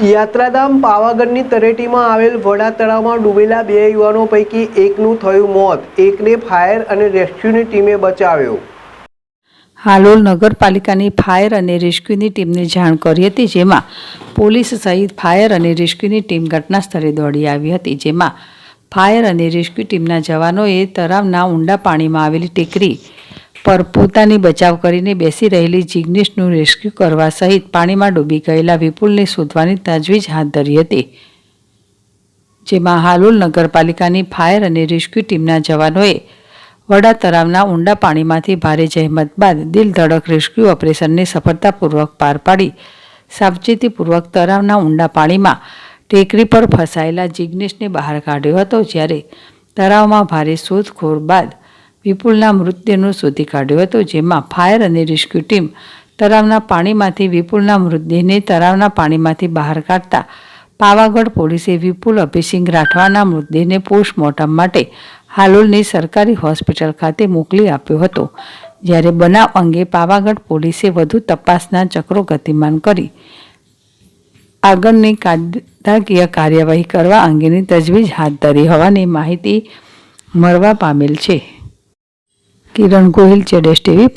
યાત્રાધામ પાવાગઢની તળેટીમાં આવેલ વડા તળાવમાં ડૂબેલા 2 યુવાનો પૈકી એકનું થયું મોત. એકને ફાયર અને રેસ્ક્યુની ટીમે બચાવ્યો. હાલોલ નગરપાલિકાની ફાયર અને રેસ્ક્યુની ટીમને જાણ કરી હતી, જેમાં પોલીસ સહિત ફાયર અને રેસ્ક્યુની ટીમ ઘટના સ્થળે દોડી આવી હતી. જેમાં ફાયર અને રેસ્ક્યુ ટીમના જવાનોએ તળાવના ઊંડા પાણીમાં આવેલી ટેકરી પર પોતાની બચાવ કરીને બેસી રહેલી જિગ્નેશનું રેસ્ક્યુ કરવા સહિત પાણીમાં ડૂબી ગયેલા વિપુલને શોધવાની તજવીજ હાથ ધરી હતી. જેમાં હાલોલ નગરપાલિકાની ફાયર અને રેસ્ક્યુ ટીમના જવાનોએ વડા તળાવના ઊંડા પાણીમાંથી ભારે જહેમત બાદ દિલ ધડક રેસ્ક્યુ ઓપરેશનને સફળતાપૂર્વક પાર પાડી સાવચેતીપૂર્વક તળાવના ઊંડા પાણીમાં ટેકરી પર ફસાયેલા જિગ્નેશને બહાર કાઢ્યો હતો. જ્યારે તળાવમાં ભારે શોધખોળ બાદ વિપુલના મૃતદેહને શોધી કાઢ્યો હતો. જેમાં ફાયર અને રેસ્ક્યુ ટીમ તળાવના પાણીમાંથી વિપુલના મૃતદેહને તળાવના પાણીમાંથી બહાર કાઢતા પાવાગઢ પોલીસે વિપુલ અભયસિંહ રાઠવાના મૃતદેહને પોસ્ટમોર્ટમ માટે હાલોલની સરકારી હોસ્પિટલ ખાતે મોકલી આપ્યો હતો. જ્યારે બનાવ અંગે પાવાગઢ પોલીસે વધુ તપાસના ચક્રો ગતિમાન કરી આગળની કાયદાકીય કાર્યવાહી કરવા અંગેની તજવીજ હાથ ધરી હોવાની માહિતી મળવા પામેલ છે. કિરણ ગોહિલ, જેડેશ ટીવી.